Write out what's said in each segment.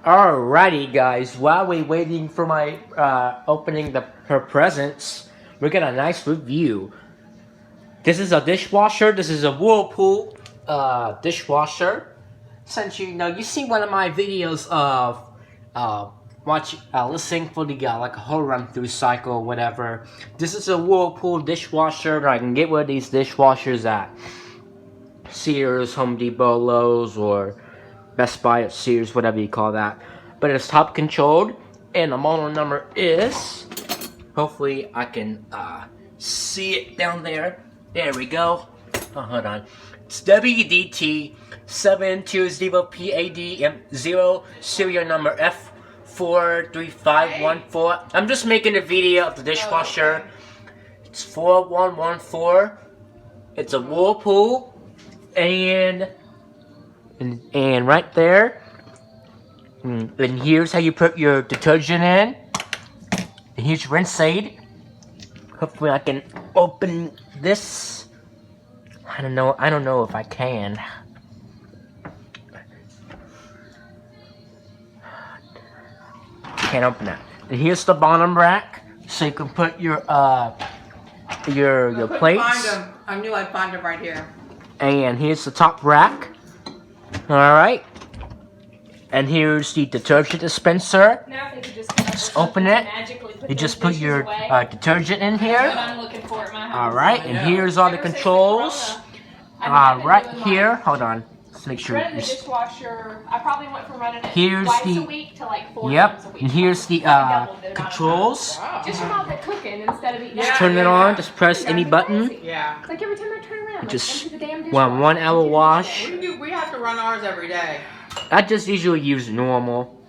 Alrighty, guys. While we're waiting for my opening her presents, we got a nice review. This is a dishwasher. This is a Whirlpool dishwasher. Since you see one of my videos of listening for the like a whole run through cycle or whatever. This is a Whirlpool dishwasher. I can get one of these dishwashers at Sears, Home Depot, Lowe's, or Best Buy at Sears, whatever you call that. But it's top controlled, and the model number is, hopefully I can see it down there. There we go. Oh, hold on. It's WDT 720PAD0, serial number F43514. I'm just making a video of the dishwasher. It's 4114. It's a Whirlpool, and right there, and here's how you put your detergent in. And here's your rinse aid. Hopefully I can open this. I don't know if I can. Can't open that. And here's the bottom rack, so you can put your plates. Find them. I knew I'd find them right here. And here's the top rack. Alright. And here's the detergent dispenser. Now if they could just open it. You just put your detergent in here. Alright, and here's all the controls. Right here. Hold on. Let's make sure. Running the dishwasher, I probably went from running it Here's twice the a week to like 4 times a week. and here's the controls. Just about the cooking instead of eating. Just turn it on. Just press any button. Yeah. It's like every time I turn around, Just empty the damn dishwasher. 1 hour wash. We have to run ours every day. I just usually use normal.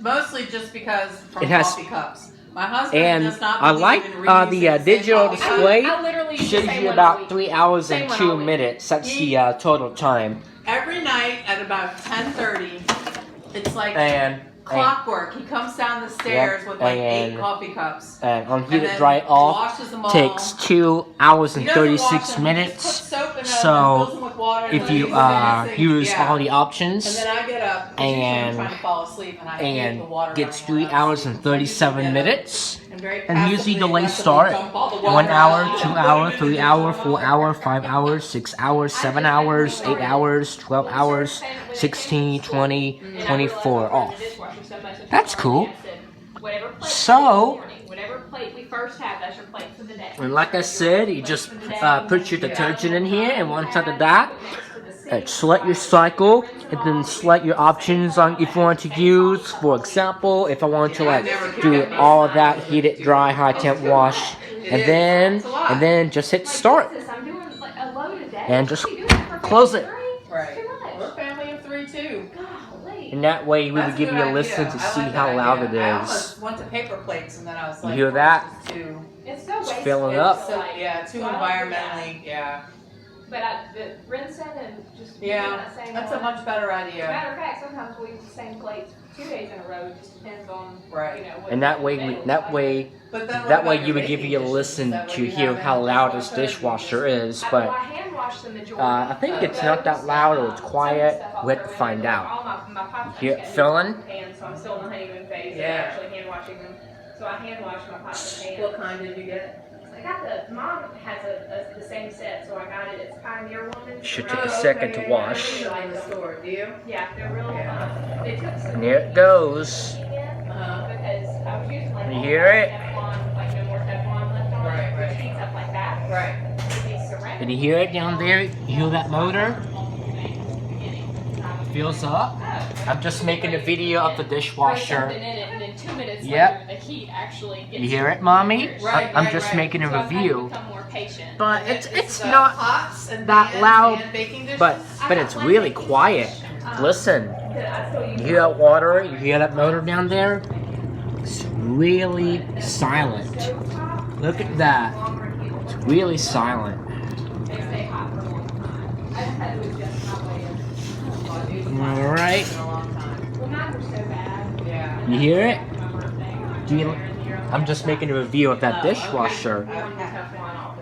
Mostly just because from It has- coffee cups. My husband And does not I believe like in the reusing digital coffee cups. display. I literally use the Shows same you one about all week. 3 hours Same and one 2 all week. minutes. That's the total time. Every night at about 10:30, it's like And clockwork. He comes down the stairs with like 8 coffee cups. and on And heat it then dry off washes them all. takes 2 hours He and doesn't wash 36 them, he just minutes. puts soap in them and fills So them with water and if then you uses them in the sink. use Yeah. all the options, And then I get up and- trying to fall asleep and I hate the water gets running 3 out. hours and 37 minutes. And usually passively delay aggressively start dump all the 1 water hour, out. 2 hour, 3 hour, 4 hour, 5 hours, 6 hours, 7 hours, 8 hours, 12 hours, 16, 20, 24 off. That's cool. So, Whatever plate we first have, that's your plate for the day. and like I said, you just put your detergent in here, and once out of that, select your cycle, and then select your options on if you want to use. For example, if I want to like do all of that, heat it, dry, high temp wash, and then just hit start, I'm doing like a load a day. and just close it. Right. We're a family of 3 too. Golly. And that way, we would That's a give good you a idea. listen I to like see that how loud idea. it I is. almost went to paper plates and then I was like, hear that? It's too, It's so wasteful. filling up. so, yeah, too environmentally, yeah. But the rinsing and just Yeah, doing that same that's a one. much better idea. Matter of fact, sometimes we use the same plates 2 days in a row. It just depends on Right. what And that the way, day looks But then what that about way your you would give baking you a dishes? listen That way to you hear have how in the loud this dishwasher? dishwasher is, Well, but I hand wash the majority. I think it's not that loud or it's quiet. We have to find out. All my pots Hear it got filling? pans, so I'm still in the honeymoon phase. Yeah. Of actually hand washing them. So I hand wash my pots and What pans. kind did you get? I got mom has the same set, so I got it. It's Pioneer Woman. Should take a second to wash. You in the store, do you? Yeah, they're real. They took some. And here it goes. Because I was using like You hear it? Teflon, like no more Teflon left on Right, it, right. which heats up like that. Right. With these ceramic. Did you hear it down there? You hear that motor? Feels up. I'm just making a video of the Throw something dishwasher. in it, and then 2 minutes Yep. later, the heat actually gets. You hear it, mommy? Right, I'm right, just right. making a So I've had to review. become more patient. But it's the not pots and that pans loud, and baking dishes. but it's really quiet. Listen. I still use You hear that water? You hear that motor down there? It's really silent. Look at that. It's really silent. They stay hot for long. I just had to adjust my way of. Alright. In a long time. Well, mine were so bad. Yeah. You hear it? My birthday. Do you, I'm just making a review of that dishwasher.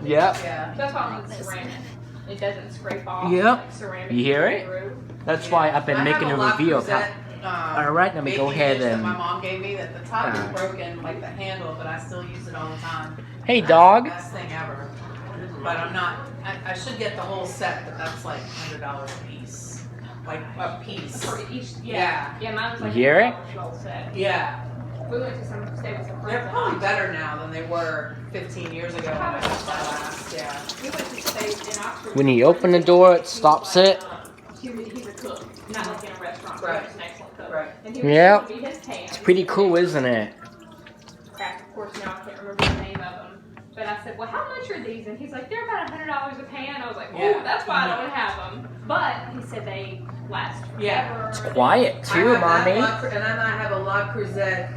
Yep. Yeah. That's why I like ceramic. It doesn't scrape off. Yep. Like ceramic You hear it? through. That's why I've been I have making a a La review of how. Creuset All right, let me go baking ahead dish that and. my mom gave me. That the top is broken, like the handle, but I still use it all the time. Hey, That's dog. the best thing ever. But I'm not. I should get the whole set, but that's like $100 a piece. Like a piece. For each, Yeah. yeah, mine was like You hear it? $100 the whole set. Yeah. We went to stay with some friends. They're probably better now than they were 15 years ago when I got that last. Yeah. We went to stay in Oxford. When you open the door, it stops it. He's a cook, not like in a restaurant. Right. He's an excellent cook. Right. And he was Yeah. showing me his pan. It's pretty cool, isn't it? Crap, of course, now I can't remember the name of them. But I said, well, how much are these? And he's like, they're about $100 a pan. I was like, oh, Yeah. that's why I don't have them. But he said they last forever. Yeah. It's quiet too, mommy. And then I have a La Creuset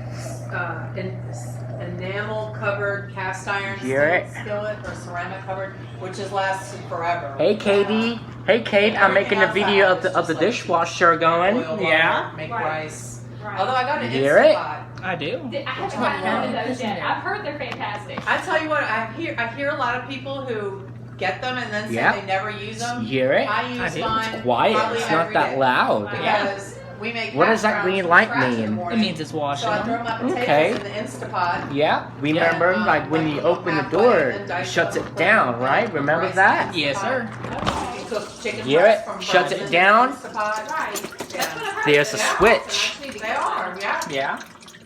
enamel covered cast iron Hear skillet or ceramic covered, which has lasted forever. Hey, Katie. Hey, Kate. I'm making a video of the dishwasher going. Oil, Yeah. butter, make Right. rice. Right. Although I got an You hear it? Instapot. I do. I haven't gotten none of those yet. I've heard they're fantastic. I tell you what, I hear a lot of people who get them and then say Yeah. they never use them. You hear it? I use I do. mine. It's quiet. probably It's not every that day. loud. Because we make What does hash that browns green from light scratch in the mean? It morning. means it's washing. So I throw my potatoes Okay. in the Instapot. Yeah, remember, like when you open the door, it shuts it down, right? Remember that? Yes, sir. You cook chicken Hear breast it? from Shuts frozen it down. Instapot. Right. Yeah. That's what I've heard. There's a Yeah. switch. They are, yeah. Yeah.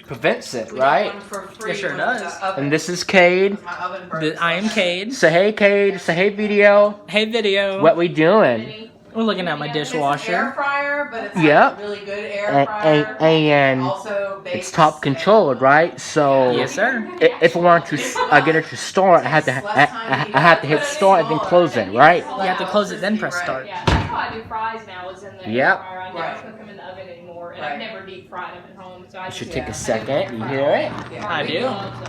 Prevents it, We got right? one for free It sure with does. the oven. And this is Cade. My oven burns. I am Cade. Say hey, Cade. Say hey, video. Hey, video. What we doing? Mini. We're looking at my It's an air dishwasher. fryer, but it's Yep. a really good air fryer. And Also bakes it's top controlled, right? So Yes, sir. if I want to get it to start, I have to hit start and then close it, right? You have to close it, then press start. Yeah, that's why I do fries now. Is in the Yep. air fryer. I never Right. cook them in the oven anymore, and Right. I've never deep fried them at home. So I You just should Yeah. take a second. You hear it? Yeah. I do.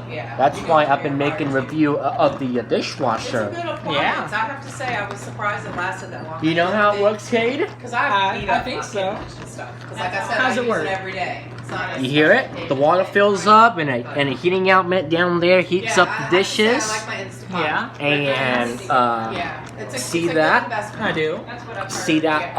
Yeah. That's You why can I've been air making fryer, review of the too. It's a dishwasher. good appliance. Yeah. I have to say, I was surprised it lasted that long. You know how it works, Cade? Because I beat up think my so. kitchen and stuff. Because like I said, How's I it use work? it every day. It's not as You hear it? The water fills up and a heating outlet down there heats up the dishes. I like my Instapot. Yeah. And Yeah. see it's a that? Good investment. I do. That's what I've heard. see that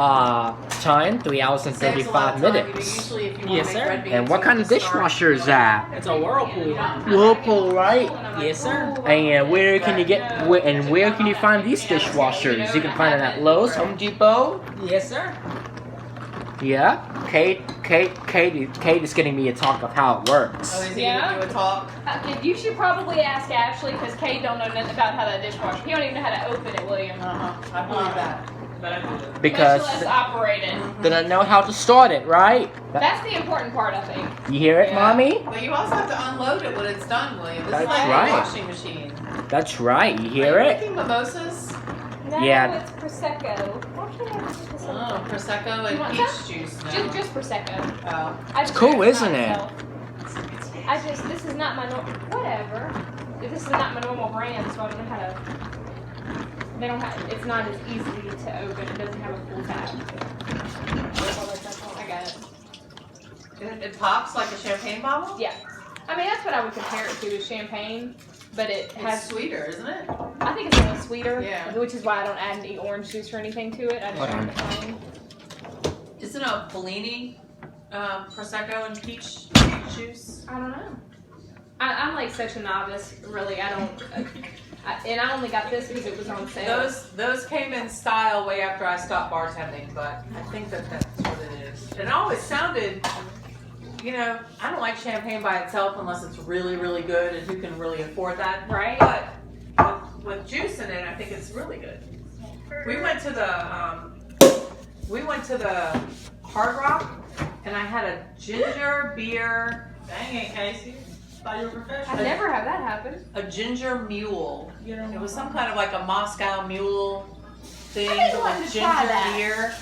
time, 3 hours and Saves a lot 35 of time. minutes. Usually if you Yes, want to make sir. red beans, And what you kind of have to start- dishwasher is that? It's a Whirlpool. Whirlpool, right? Yes, sir. And where can you where can you find these dishwashers? You can find it at Lowe's, Home Depot. Yes, sir. Yeah. Kate is getting me a talk of how it Oh, works. is he Yeah. giving you a talk? You should probably ask Ashley because Kate don't know nothing about how that dishwasher. He don't even know how to open it, William. I believe that. Because Much less operate it. then I know how to start it, right? That's the important part, I think. You hear it, Yeah. Mommy? But you also have to unload it when it's done, William. This That's is like right. a washing machine. That's right. You Are hear you it? making mimosas? No, Yeah. it's prosecco. Why can't I make Prosecco? Oh, prosecco You and want peach some? juice. No. Just prosecco. Oh. It's cool, isn't it? This is not my normal. Whatever. This is not my normal brand, so I don't know how to. They don't have. It's not as easy to open. It doesn't have a full tab. I got it. It pops like a champagne bottle? Yeah. I mean, that's what I would compare it to is champagne, but it It's has. sweeter, isn't it? I think it's a little sweeter. Yeah. Which is why I don't add any orange juice or anything to it. I just Hold on. drink it plain. Isn't a Bellini prosecco and peach juice? I don't know. I'm like such a novice, really. I don't. And I only got this because it was on sale. Those came in style way after I stopped bartending, but I think that's what it is. And it always sounded, you know, I don't like champagne by itself unless it's really, really good and who can really afford that. Right? But with juice in it, I think it's really good. We went to the Hard Rock, and I had a ginger beer. Dang it, Casey. Thought you were professional. I never have that happen. A ginger mule. It was some kind of like a Moscow mule thing I didn't want with to try ginger that. beer.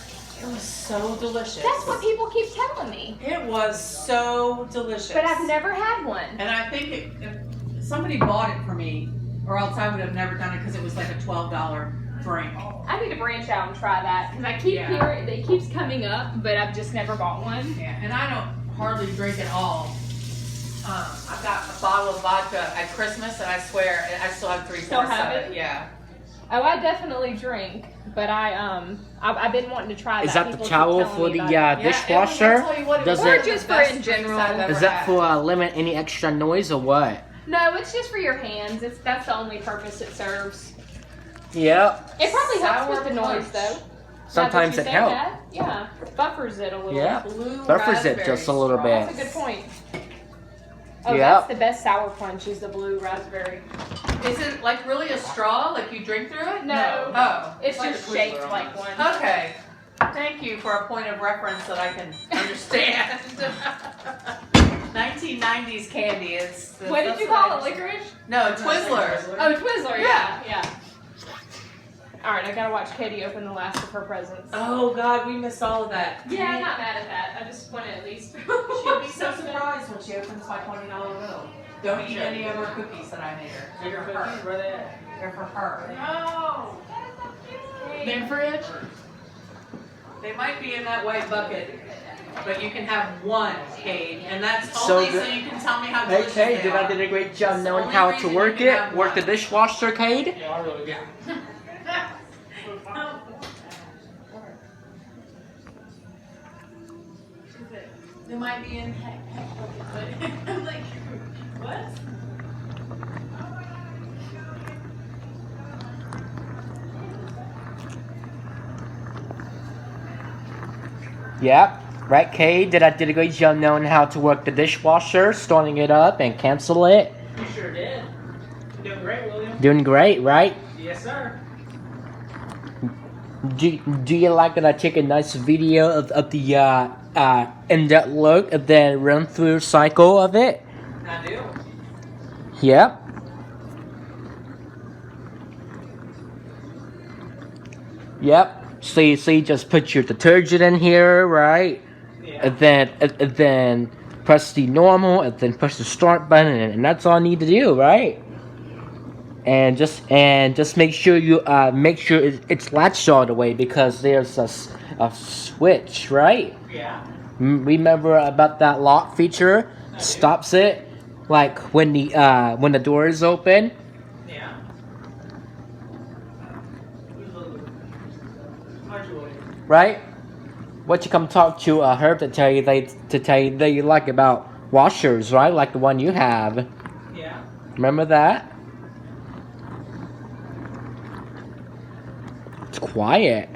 It was so delicious. That's what people keep telling me. It was so delicious. But I've never had one. And I think if somebody bought it for me, or else I would have never done it because it was like a $12 drink. I need to branch out and try that because I keep hearing it keeps coming up, but I've just never bought one. Yeah, and I don't hardly drink at all. I've got a bottle of vodka at Christmas, and I swear I still have 3/4 Still have of it? Yeah. Oh, I definitely drink, but I've been wanting to try that. Is that the People keep towel telling for me the about it. dishwasher? I'll tell you what, Does was Or it? the just for best in drinks general. I've ever Is that had. for limit any extra noise or what? No, it's just for your hands. That's the only purpose it serves. Yep. It probably helps Sour with the noise punch. though. Sometimes Now it that you say helps. that, yeah, buffers it a little. Yeah. Blue Buffers it raspberry just a little straw. bit. That's a good point. Oh, Yep. that's the best sour punch is the blue raspberry. Is it like really a straw? Like you drink through it? No. Oh. It's like just a shaped Twizzler like almost. one. Okay. Thank you for a point of reference that I can understand. 1990s candy. What did you call it? Licorice? No, Twizzler. Oh, Twizzler. Yeah. Yeah. All right, I gotta watch Katie open the last of her presents. Oh God, we missed all of that. Yeah, I'm not mad at that. I just want to at least. She'll be so surprised when she opens my $20 bill. Don't eat any of her cookies that I made her. Bigger cookies? Where they at? They're for her. No. In fridge? They might be in that white bucket, but you can have one, Cade, and that's So only so the- you can tell me how Hey, delicious Cade, they did are. I did a great job It's the knowing only how to reason work you can it? have Work the one. dishwasher, Cade? Yeah, I really do. They might be in heck bucket, but I'm like, what? Yep. Right, Cade? Did I did a great job knowing how to work the dishwasher, starting it up and cancel it? You sure did. You're doing great, William. Doing great, right? Yes, sir. Do you like that I take a nice video of the in-depth look and then run through cycle of it? I do. Yep. Yep. So you just put your detergent in here, right? Yeah. And then press the normal and then push the start button and that's all I need to do, right? And just make sure you make sure it's latched all the way because there's a switch, right? Yeah. Remember about that lock feature? Stops it like when the door is open. Yeah. Right? What you come talk to Herb to tell you that you like about washers, right? Like the one you have. Yeah. Remember that? It's quiet.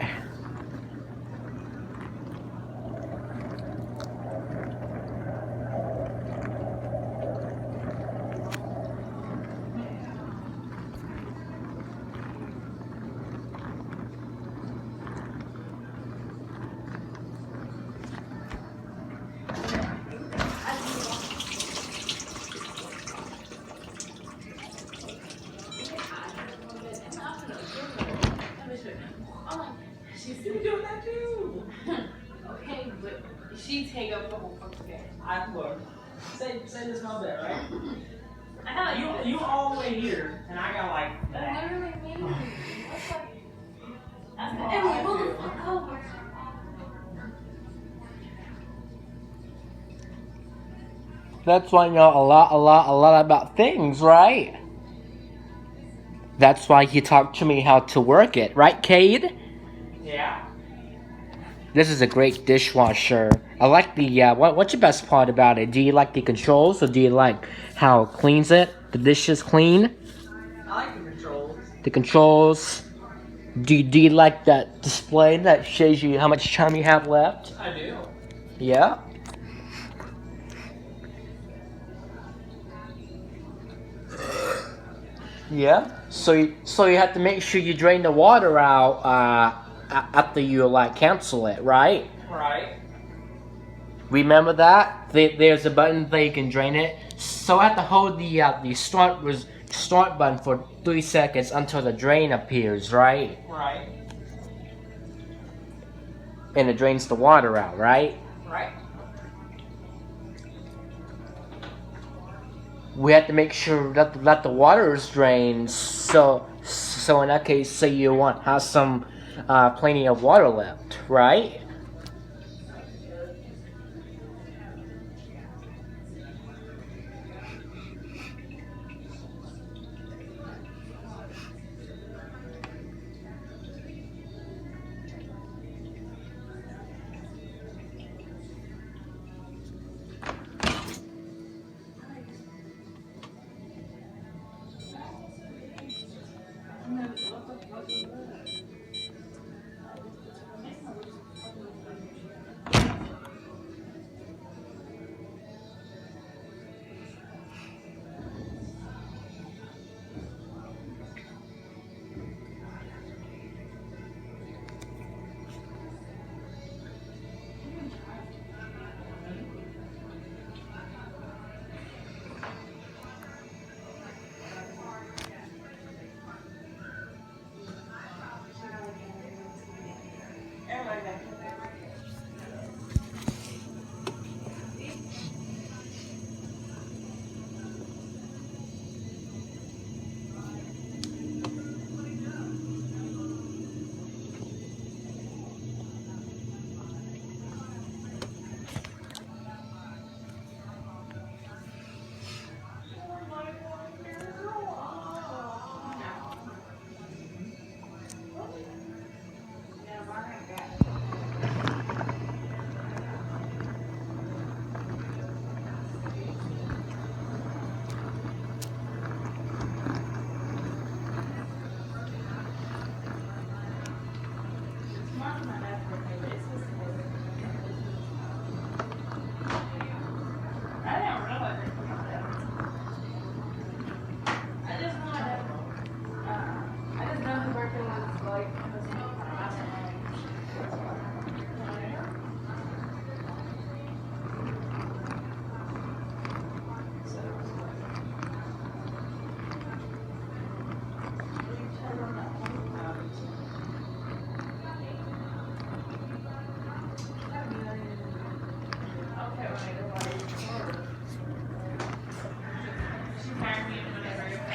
She's doing that too. Okay, but she take up the whole fucking game. I look. Say this my bed, right? You all the way here, and I got like that. Literally me. That's all Emily, I pull do. the fuck over. That's why you know a lot about things, right? That's why you talk to me how to work it, right, Cade? Yeah. This is a great dishwasher. I like the what's your best part about it? Do you like the controls or do you like how it cleans it? The dishes clean? I like the controls. The controls. Do you like that display that shows you how much time you have left? I do. Yeah. Yeah. So you have to make sure you drain the water out after you like cancel it, right? Right. Remember that? There's a button that you can drain it. So I have to hold the start button for 3 seconds until the drain appears, right? Right. And it drains the water out, right? Right. We have to make sure that the water is drained. So in that case, say you want have some plenty of water left, right?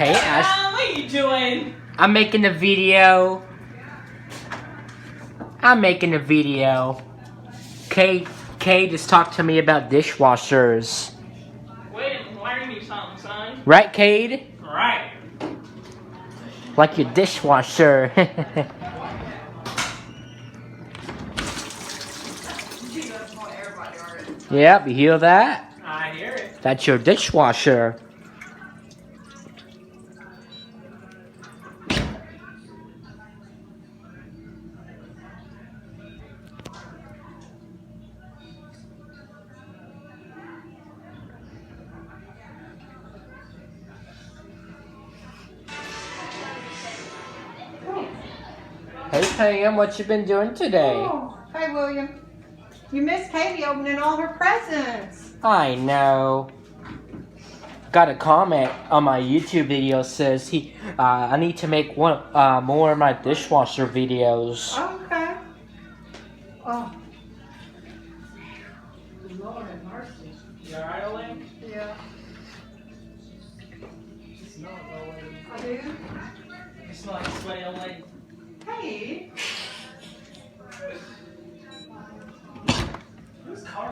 Hey, Ash. What are you doing? I'm making a video. Kate just talked to me about dishwashers. Wait, learn you something, son. Right, Cade? Right. Like your dishwasher. Yep, you hear that? I hear it. That's your dishwasher. Hey Pam, what you been doing today? Oh, hey William. You missed Katie opening all her presents. I know. Got a comment on my YouTube video says I need to make one more of my dishwasher videos. Okay. Oh, Lord have mercy. You alright, old lady? yeah. You smell like old lady. I do. You smell like a sweaty old lady. Hey. Whose car?